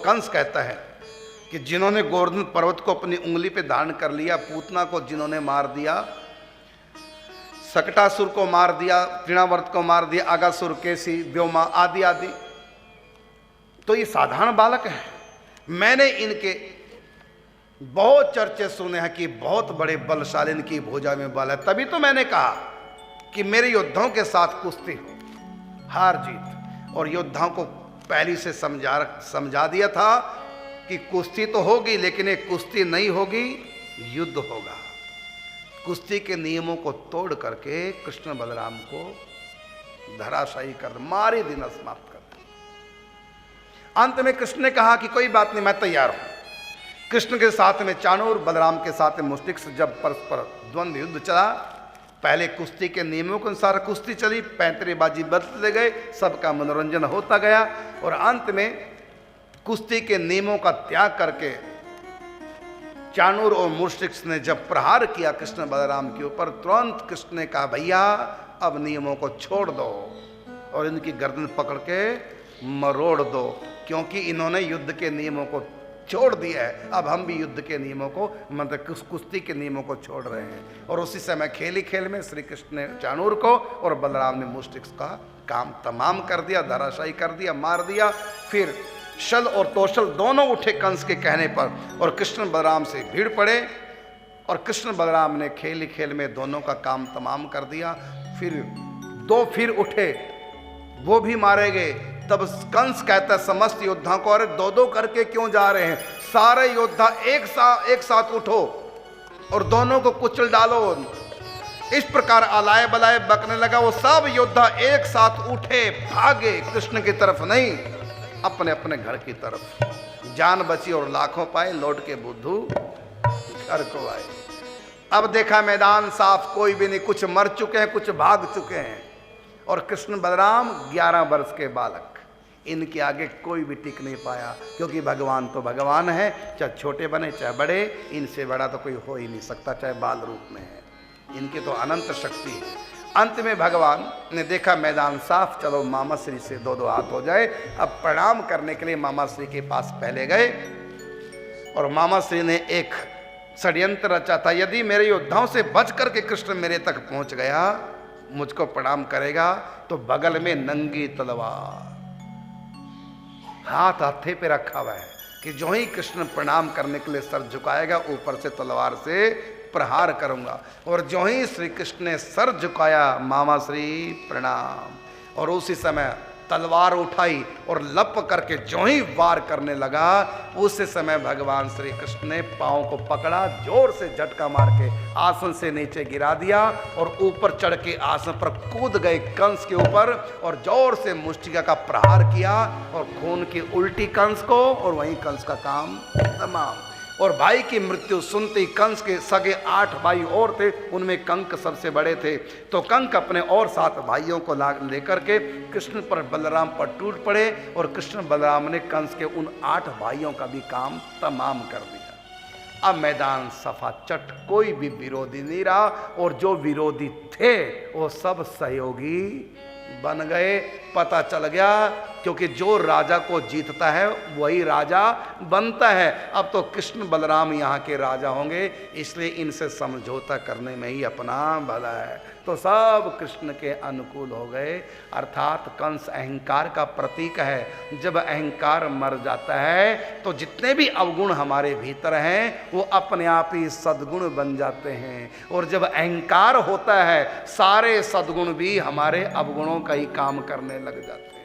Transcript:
कंस कहता है कि जिन्होंने गोवर्धन पर्वत को अपनी उंगली पे धारण कर लिया, पूतना को जिन्होंने मार दिया, सकटासुर को मार दिया, तृणावर्त को मार दिया, अगासुर, केसी, व्योमा आदि आदि, तो ये साधारण बालक है। मैंने इनके बहुत चर्चे सुने हैं कि बहुत बड़े बलशाली इनकी भुजा में बल है। तभी तो मैंने कहा कि मेरे योद्धाओं के साथ कुश्ती हो, हार जीत। और योद्धाओं को पहले से समझा दिया था कि कुश्ती तो होगी, लेकिन एक कुश्ती नहीं होगी, युद्ध होगा। कुश्ती के नियमों को तोड़ करके कृष्ण बलराम को धराशायी कर, मारे दिन समाप्त कर दिया। अंत में कृष्ण ने कहा कि कोई बात नहीं, मैं तैयार हूं। कृष्ण के साथ में चाणूर, बलराम के साथ में मुष्टिक्स, जब परस्पर द्वंद्व युद्ध चला, पहले कुश्ती के नियमों के अनुसार कुश्ती चली, पैंतरेबाजी बदलते गए, सबका मनोरंजन होता गया, और अंत में कुश्ती के नियमों का त्याग करके चाणूर और मुष्टिक्स ने जब प्रहार किया कृष्ण बलराम के ऊपर, तुरंत कृष्ण ने कहा भैया अब नियमों को छोड़ दो और इनकी गर्दन पकड़ के मरोड़ दो, क्योंकि इन्होंने युद्ध के नियमों को छोड़ दिया है। अब हम भी युद्ध के नियमों को, मतलब कुश्ती के नियमों को छोड़ रहे हैं। और उसी समय खेल ही खेल में श्री कृष्ण ने चाणूर को और बलराम ने मुष्टिक्स का काम तमाम कर दिया, धराशायी कर दिया, मार दिया। फिर शल और तोशल दोनों उठे कंस के कहने पर और कृष्ण बलराम से भीड़ पड़े, और कृष्ण बलराम ने खेल ही खेल में दोनों का काम तमाम कर दिया। फिर उठे, वो भी मारे गए। तब कंस कहता है समस्त योद्धाओं को, अरे दो दो करके क्यों जा रहे हैं, सारे योद्धा एक साथ उठो और दोनों को कुचल डालो। इस प्रकार आलाय बलाय बकने लगा। वो सब योद्धा एक साथ उठे, भागे, कृष्ण की तरफ नहीं, अपने अपने घर की तरफ। जान बची और लाखों पाए, लौट के बुद्धू घर को आए। अब देखा मैदान साफ, कोई भी नहीं, कुछ मर चुके हैं, कुछ भाग चुके हैं। और कृष्ण बलराम 11 वर्ष के बालक, इनके आगे कोई भी टिक नहीं पाया, क्योंकि भगवान तो भगवान है, चाहे छोटे बने चाहे बड़े, इनसे बड़ा तो कोई हो ही नहीं सकता, चाहे बाल रूप में है। इनकी तो अनंत शक्ति है। अंत में भगवान ने देखा मैदान साफ, चलो मामा श्री से दो दो हाथ हो जाए। अब प्रणाम करने के लिए मामा श्री के पास पहले गए, और मामा श्री ने एक षड्यंत्र रचा था, यदि मेरे योद्धाओं से बच करके कृष्ण मेरे तक पहुंच गया, मुझको प्रणाम करेगा, तो बगल में नंगी तलवार, हाथ हथे पे रखा हुआ है कि जो ही कृष्ण प्रणाम करने के लिए सर झुकाएगा, ऊपर से तलवार से प्रहार करूंगा। और जो ही श्री कृष्ण ने सर झुकाया, मामा श्री प्रणाम, और उसी समय तलवार उठाई और लप करके जो ही वार करने लगा, उसी समय भगवान श्री कृष्ण ने पांव को पकड़ा, जोर से झटका मार के आसन से नीचे गिरा दिया, और ऊपर चढ़ के आसन पर कूद गए कंस के ऊपर, और जोर से मुष्टिका का प्रहार किया, और खून की उल्टी कंस को, और वहीं कंस का काम तमाम। और भाई की मृत्यु सुनते ही कंस के सगे 8 भाई और थे, उनमें कंक सबसे बड़े थे, तो कंक अपने और 7 भाइयों को लेकर के कृष्ण पर बलराम पर टूट पड़े, और कृष्ण बलराम ने कंस के उन 8 भाइयों का भी काम तमाम कर दिया। अब मैदान सफा चट, कोई भी विरोधी नहीं रहा, और जो विरोधी थे वो सब सहयोगी बन गए। पता चल गया, क्योंकि जो राजा को जीतता है वही राजा बनता है। अब तो कृष्ण बलराम यहाँ के राजा होंगे, इसलिए इनसे समझौता करने में ही अपना भला है। तो सब कृष्ण के अनुकूल हो गए। अर्थात कंस अहंकार का प्रतीक है। जब अहंकार मर जाता है तो जितने भी अवगुण हमारे भीतर हैं वो अपने आप ही सद्गुण बन जाते हैं, और जब अहंकार होता है सारे सद्गुण भी हमारे अवगुणों का ही काम करने लग जाते हैं।